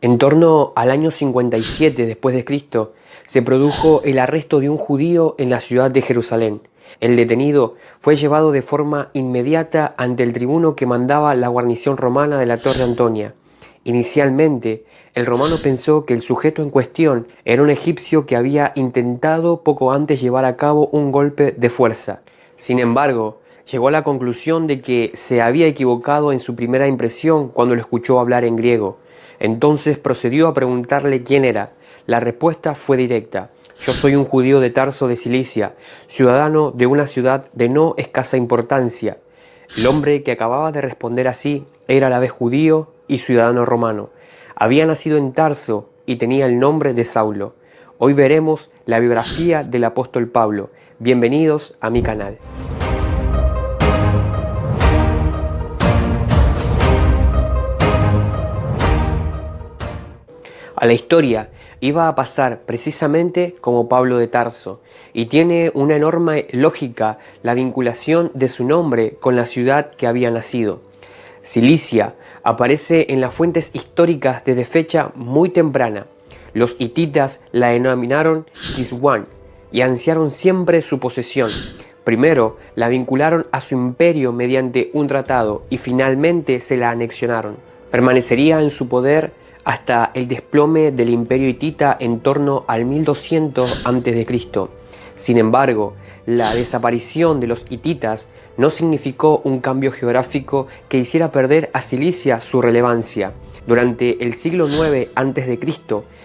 En torno al año 57 después de Cristo, se produjo el arresto de un judío en la ciudad de Jerusalén. El detenido fue llevado de forma inmediata ante el tribuno que mandaba la guarnición romana de la Torre Antonia. Inicialmente, el romano pensó que el sujeto en cuestión era un egipcio que había intentado poco antes llevar a cabo un golpe de fuerza. Sin embargo, llegó a la conclusión de que se había equivocado en su primera impresión cuando lo escuchó hablar en griego. Entonces procedió a preguntarle quién era. La respuesta fue directa: yo soy un judío de Tarso de Cilicia, ciudadano de una ciudad de no escasa importancia. El hombre que acababa de responder así era a la vez judío y ciudadano romano. Había nacido en Tarso y tenía el nombre de Saulo. Hoy veremos la biografía del apóstol Pablo. Bienvenidos a mi canal. A la historia iba a pasar precisamente como Pablo de Tarso, y tiene una enorme lógica la vinculación de su nombre con la ciudad que había nacido. Cilicia aparece en las fuentes históricas desde fecha muy temprana. Los hititas la denominaron Kiswan y ansiaron siempre su posesión. Primero la vincularon a su imperio mediante un tratado y finalmente se la anexionaron. Permanecería en su poder hasta el desplome del imperio hitita en torno al 1200 a.C. Sin embargo, la desaparición de los hititas no significó un cambio geográfico que hiciera perder a Cilicia su relevancia. Durante el siglo IX a.C.,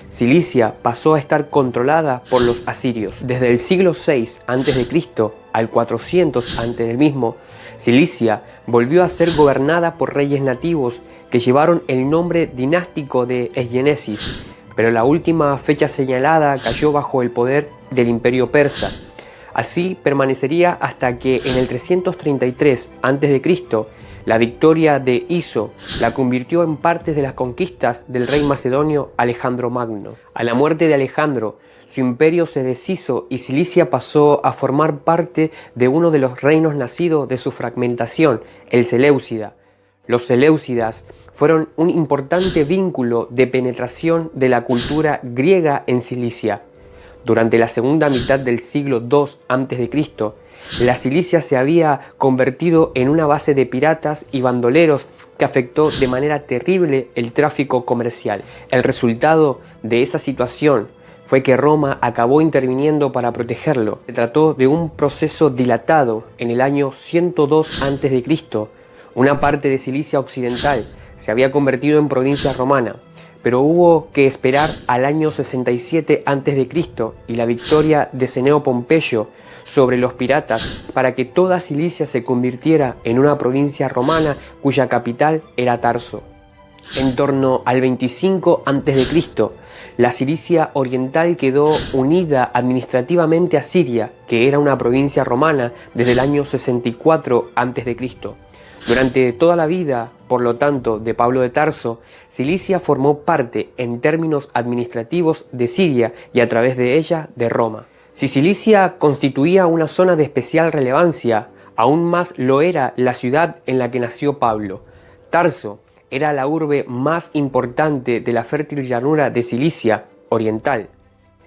Cilicia pasó a estar controlada por los asirios. Desde el siglo VI a.C. al 400 a.C., Cilicia volvió a ser gobernada por reyes nativos que llevaron el nombre dinástico de Esyenesis, pero la última fecha señalada cayó bajo el poder del imperio persa. Así permanecería hasta que en el 333 a.C. la victoria de Iso la convirtió en parte de las conquistas del rey macedonio Alejandro Magno. A la muerte de Alejandro, su imperio se deshizo y Cilicia pasó a formar parte de uno de los reinos nacidos de su fragmentación, el Seleucida. Los seleucidas fueron un importante vínculo de penetración de la cultura griega en Cilicia. Durante la segunda mitad del siglo II a.C., la Cilicia se había convertido en una base de piratas y bandoleros que afectó de manera terrible el tráfico comercial. El resultado de esa situación fue que Roma acabó interviniendo para protegerlo. Se trató de un proceso dilatado. En el año 102 a.C., una parte de Cilicia occidental se había convertido en provincia romana, pero hubo que esperar al año 67 a.C. y la victoria de Cneo Pompeyo sobre los piratas para que toda Cilicia se convirtiera en una provincia romana cuya capital era Tarso. En torno al 25 a.C., la Cilicia oriental quedó unida administrativamente a Siria, que era una provincia romana desde el año 64 a.C. Durante toda la vida, por lo tanto, de Pablo de Tarso, Cilicia formó parte, en términos administrativos, de Siria y a través de ella, de Roma. Si Cilicia constituía una zona de especial relevancia, aún más lo era la ciudad en la que nació Pablo. Tarso era la urbe más importante de la fértil llanura de Cilicia oriental.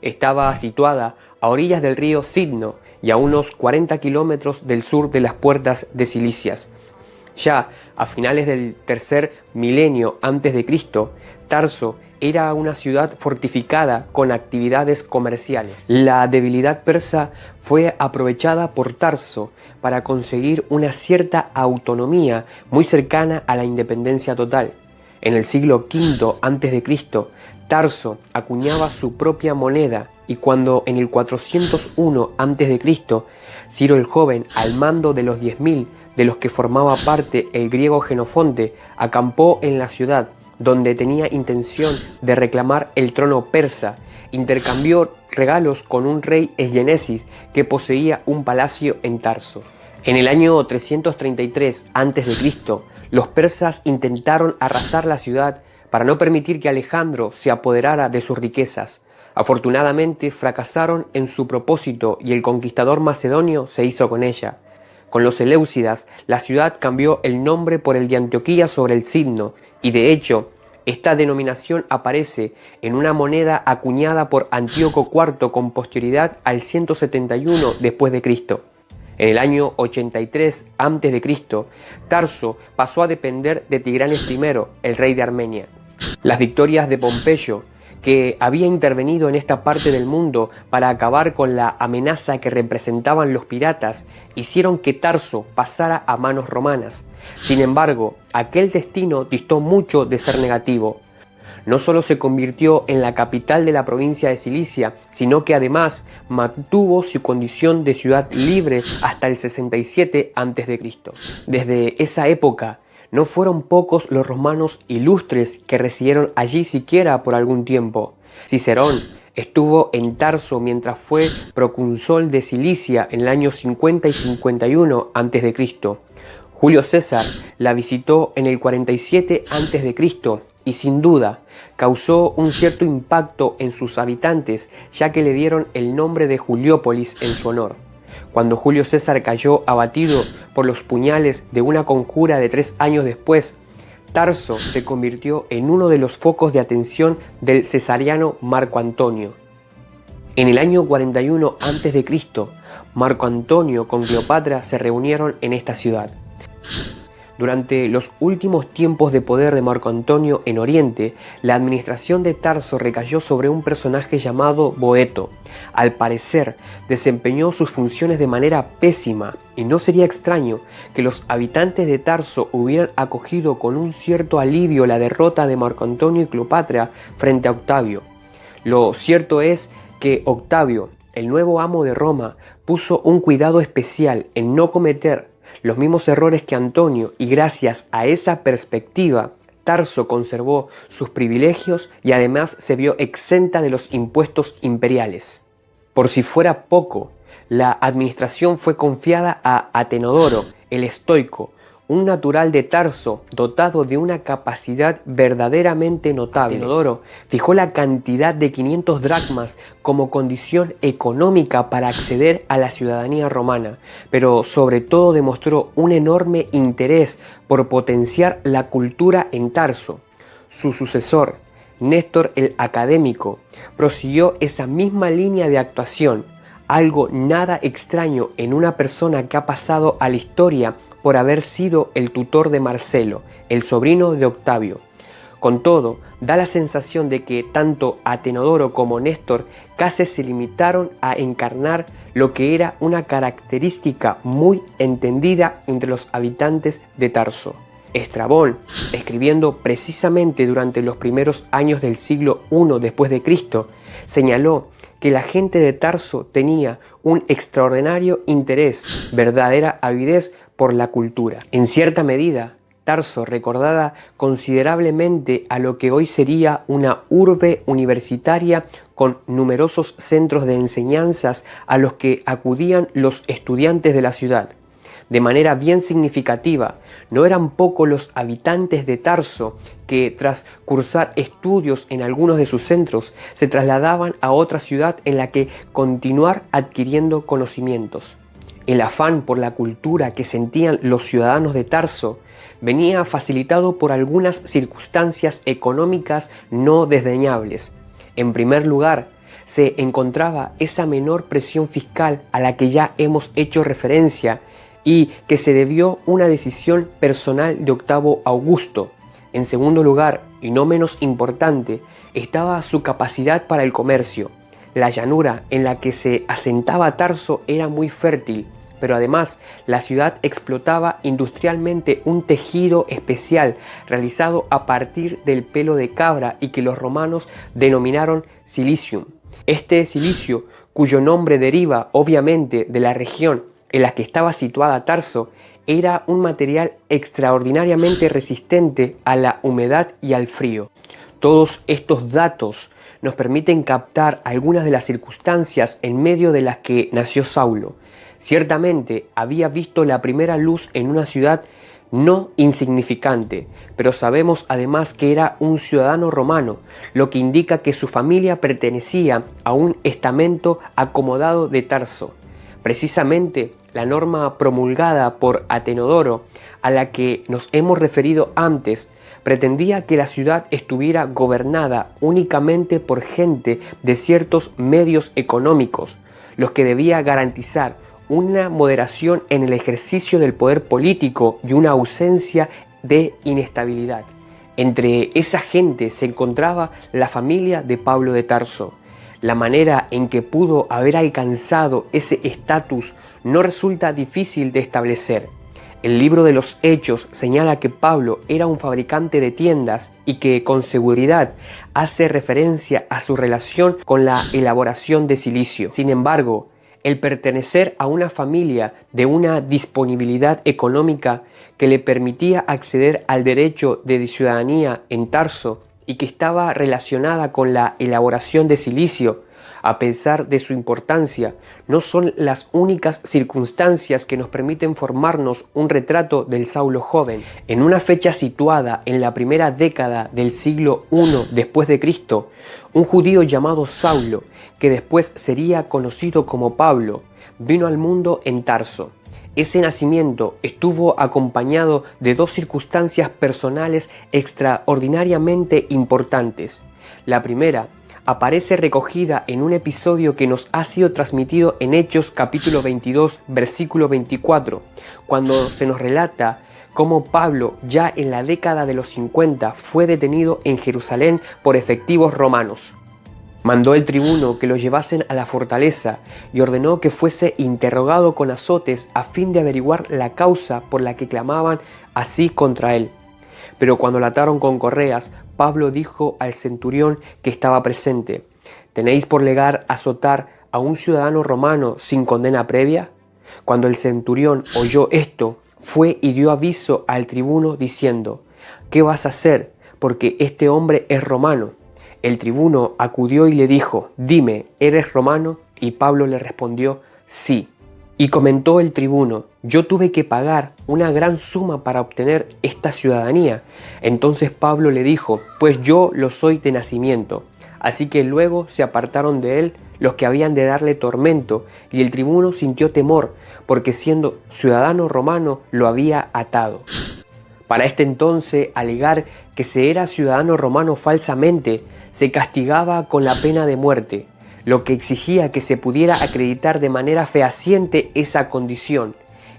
Estaba situada a orillas del río Citno y a unos 40 kilómetros del sur de las puertas de Cilicias. Ya a finales del tercer milenio antes de Cristo, Tarso era una ciudad fortificada con actividades comerciales. La debilidad persa fue aprovechada por Tarso para conseguir una cierta autonomía muy cercana a la independencia total. En el siglo V a.C., Tarso acuñaba su propia moneda y cuando en el 401 a.C., Ciro el Joven, al mando de los 10.000 de los que formaba parte el griego Jenofonte, acampó en la ciudad, donde tenía intención de reclamar el trono persa, intercambió regalos con un rey Esyenesis que poseía un palacio en Tarso. En el año 333 a.C., los persas intentaron arrasar la ciudad para no permitir que Alejandro se apoderara de sus riquezas. Afortunadamente fracasaron en su propósito y el conquistador macedonio se hizo con ella. Con los seleucidas, la ciudad cambió el nombre por el de Antioquía sobre el Citno, y de hecho, Esta denominación aparece en una moneda acuñada por Antíoco IV con posterioridad al 171 después de Cristo. En el año 83 a.C., Tarso pasó a depender de Tigranes I, el rey de Armenia. Las victorias de Pompeyo, que había intervenido en esta parte del mundo para acabar con la amenaza que representaban los piratas, hicieron que Tarso pasara a manos romanas. Sin embargo, aquel destino distó mucho de ser negativo. No solo se convirtió en la capital de la provincia de Cilicia, sino que además mantuvo su condición de ciudad libre hasta el 67 a.C. Desde esa época, no fueron pocos los romanos ilustres que residieron allí siquiera por algún tiempo. Cicerón estuvo en Tarso mientras fue procónsul de Cilicia en el año 50 y 51 a.C. Julio César la visitó en el 47 a.C. y sin duda causó un cierto impacto en sus habitantes, ya que le dieron el nombre de Juliópolis en su honor. Cuando Julio César cayó abatido por los puñales de una conjura de 3 años después, Tarso se convirtió en uno de los focos de atención del cesariano Marco Antonio. En el año 41 a.C., Marco Antonio con Cleopatra se reunieron en esta ciudad. Durante los últimos tiempos de poder de Marco Antonio en Oriente, la administración de Tarso recayó sobre un personaje llamado Boeto. Al parecer, desempeñó sus funciones de manera pésima, y no sería extraño que los habitantes de Tarso hubieran acogido con un cierto alivio la derrota de Marco Antonio y Cleopatra frente a Octavio. Lo cierto es que Octavio, el nuevo amo de Roma, puso un cuidado especial en no cometer los mismos errores que Antonio, y gracias a esa perspectiva, Tarso conservó sus privilegios y además se vio exenta de los impuestos imperiales. Por si fuera poco, la administración fue confiada a Atenodoro, el estoico, un natural de Tarso dotado de una capacidad verdaderamente notable. Atenodoro fijó la cantidad de 500 dracmas como condición económica para acceder a la ciudadanía romana, pero sobre todo demostró un enorme interés por potenciar la cultura en Tarso. Su sucesor, Néstor el Académico, prosiguió esa misma línea de actuación, algo nada extraño en una persona que ha pasado a la historia por haber sido el tutor de Marcelo, el sobrino de Octavio. Con todo, da la sensación de que tanto Atenodoro como Néstor casi se limitaron a encarnar lo que era una característica muy entendida entre los habitantes de Tarso. Estrabón, escribiendo precisamente durante los primeros años del siglo I después de Cristo, señaló que la gente de Tarso tenía un extraordinario interés, verdadera avidez por la cultura. En cierta medida, Tarso recordaba considerablemente a lo que hoy sería una urbe universitaria con numerosos centros de enseñanzas a los que acudían los estudiantes de la ciudad. De manera bien significativa, no eran pocos los habitantes de Tarso que, tras cursar estudios en algunos de sus centros, se trasladaban a otra ciudad en la que continuar adquiriendo conocimientos. El afán por la cultura que sentían los ciudadanos de Tarso venía facilitado por algunas circunstancias económicas no desdeñables. En primer lugar, se encontraba esa menor presión fiscal a la que ya hemos hecho referencia y que se debió una decisión personal de Octavio Augusto. En segundo lugar, y no menos importante, estaba su capacidad para el comercio. La llanura en la que se asentaba Tarso era muy fértil, pero además la ciudad explotaba industrialmente un tejido especial realizado a partir del pelo de cabra y que los romanos denominaron silicium. Este silicio, cuyo nombre deriva obviamente de la región en la que estaba situada Tarso, era un material extraordinariamente resistente a la humedad y al frío. Todos estos datos nos permiten captar algunas de las circunstancias en medio de las que nació Saulo. Ciertamente había visto la primera luz en una ciudad no insignificante, pero sabemos además que era un ciudadano romano, lo que indica que su familia pertenecía a un estamento acomodado de Tarso. Precisamente la norma promulgada por Atenodoro, a la que nos hemos referido antes, pretendía que la ciudad estuviera gobernada únicamente por gente de ciertos medios económicos, los que debía garantizar una moderación en el ejercicio del poder político y una ausencia de inestabilidad. Entre esa gente se encontraba la familia de Pablo de Tarso. La manera en que pudo haber alcanzado ese estatus no resulta difícil de establecer. El libro de los Hechos señala que Pablo era un fabricante de tiendas y que con seguridad hace referencia a su relación con la elaboración de silicio. Sin embargo, el pertenecer a una familia de una disponibilidad económica que le permitía acceder al derecho de ciudadanía en Tarso y que estaba relacionada con la elaboración de silicio, a pesar de su importancia, no son las únicas circunstancias que nos permiten formarnos un retrato del Saulo joven. En una fecha situada en la primera década del siglo I después de Cristo, un judío llamado Saulo, que después sería conocido como Pablo, vino al mundo en Tarso. Ese nacimiento estuvo acompañado de dos circunstancias personales extraordinariamente importantes. La primera aparece recogida en un episodio que nos ha sido transmitido en Hechos capítulo 22, versículo 24, cuando se nos relata cómo Pablo, ya en la década de los 50, fue detenido en Jerusalén por efectivos romanos. Mandó el tribuno que lo llevasen a la fortaleza y ordenó que fuese interrogado con azotes a fin de averiguar la causa por la que clamaban así contra él. Pero cuando lo ataron con correas, Pablo dijo al centurión que estaba presente: ¿tenéis por legal azotar a un ciudadano romano sin condena previa? Cuando el centurión oyó esto, fue y dio aviso al tribuno diciendo: ¿qué vas a hacer? Porque este hombre es romano. El tribuno acudió y le dijo: dime, ¿eres romano? Y Pablo le respondió: sí. Y comentó el tribuno: yo tuve que pagar una gran suma para obtener esta ciudadanía. Entonces Pablo le dijo: pues yo lo soy de nacimiento. Así que luego se apartaron de él los que habían de darle tormento, y el tribuno sintió temor, porque siendo ciudadano romano lo había atado. Para este entonces, alegar que se era ciudadano romano falsamente se castigaba con la pena de muerte, lo que exigía que se pudiera acreditar de manera fehaciente esa condición.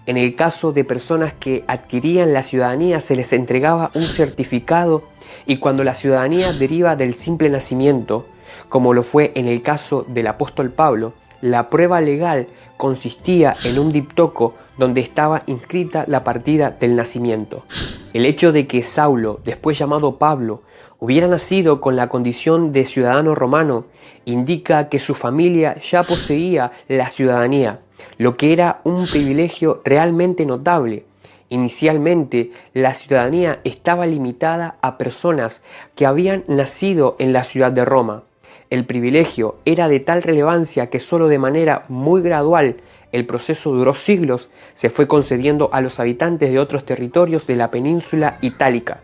En el caso de personas que adquirían la ciudadanía se les entregaba un certificado, y cuando la ciudadanía deriva del simple nacimiento, como lo fue en el caso del apóstol Pablo, la prueba legal consistía en un diptoco donde estaba inscrita la partida del nacimiento. El hecho de que Saulo, después llamado Pablo, hubiera nacido con la condición de ciudadano romano, indica que su familia ya poseía la ciudadanía, lo que era un privilegio realmente notable. Inicialmente, la ciudadanía estaba limitada a personas que habían nacido en la ciudad de Roma. El privilegio era de tal relevancia que solo de manera muy gradual, el proceso duró siglos, se fue concediendo a los habitantes de otros territorios de la península itálica.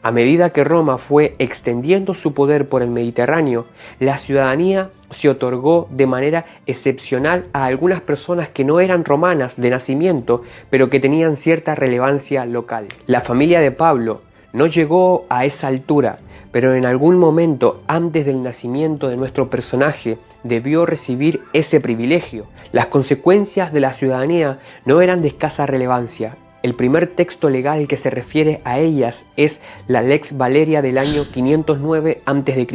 A medida que Roma fue extendiendo su poder por el Mediterráneo, la ciudadanía se otorgó de manera excepcional a algunas personas que no eran romanas de nacimiento, pero que tenían cierta relevancia local. La familia de Pablo no llegó a esa altura, pero en algún momento antes del nacimiento de nuestro personaje debió recibir ese privilegio. Las consecuencias de la ciudadanía no eran de escasa relevancia. El primer texto legal que se refiere a ellas es la Lex Valeria del año 509 a.C.,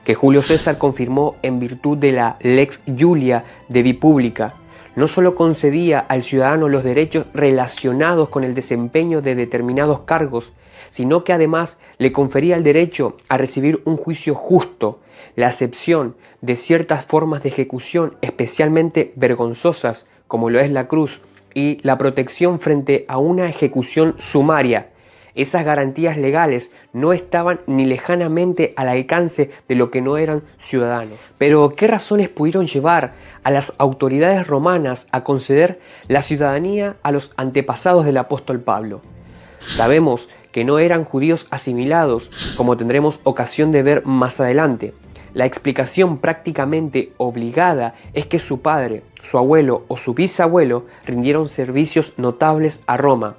que Julio César confirmó en virtud de la Lex Julia de Bipública. No solo concedía al ciudadano los derechos relacionados con el desempeño de determinados cargos, sino que además le confería el derecho a recibir un juicio justo, la excepción de ciertas formas de ejecución especialmente vergonzosas, como lo es la cruz, y la protección frente a una ejecución sumaria. Esas garantías legales no estaban ni lejanamente al alcance de lo que no eran ciudadanos. Pero, ¿qué razones pudieron llevar a las autoridades romanas a conceder la ciudadanía a los antepasados del apóstol Pablo? Sabemos que no eran judíos asimilados, como tendremos ocasión de ver más adelante. La explicación prácticamente obligada es que su padre, su abuelo o su bisabuelo rindieron servicios notables a Roma,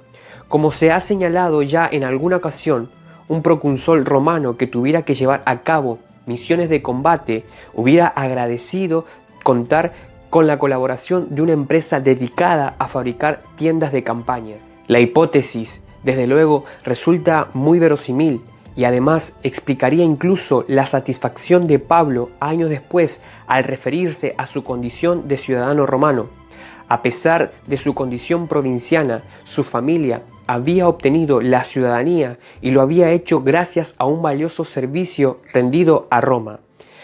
Como se ha señalado ya en alguna ocasión, un procónsul romano que tuviera que llevar a cabo misiones de combate hubiera agradecido contar con la colaboración de una empresa dedicada a fabricar tiendas de campaña. La hipótesis, desde luego, resulta muy verosímil y además explicaría incluso la satisfacción de Pablo años después al referirse a su condición de ciudadano romano. A pesar de su condición provinciana, su familia había obtenido la ciudadanía y lo había hecho gracias a un valioso servicio rendido a Roma.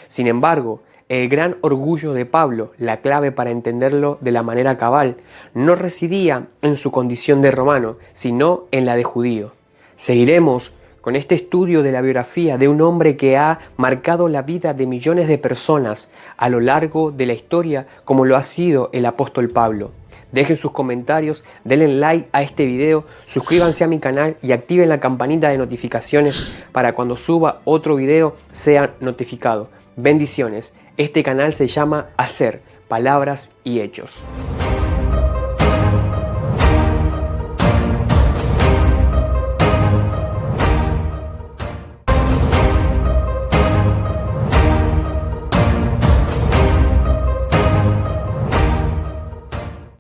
Sin embargo, el gran orgullo de Pablo, la clave para entenderlo de la manera cabal, no residía en su condición de romano, sino en la de judío. Seguiremos con este estudio de la biografía de un hombre que ha marcado la vida de millones de personas a lo largo de la historia, como lo ha sido el apóstol Pablo. Dejen sus comentarios, denle like a este video, suscríbanse a mi canal y activen la campanita de notificaciones para cuando suba otro video sean notificados. Bendiciones. Este canal se llama Hacer, Palabras y Hechos.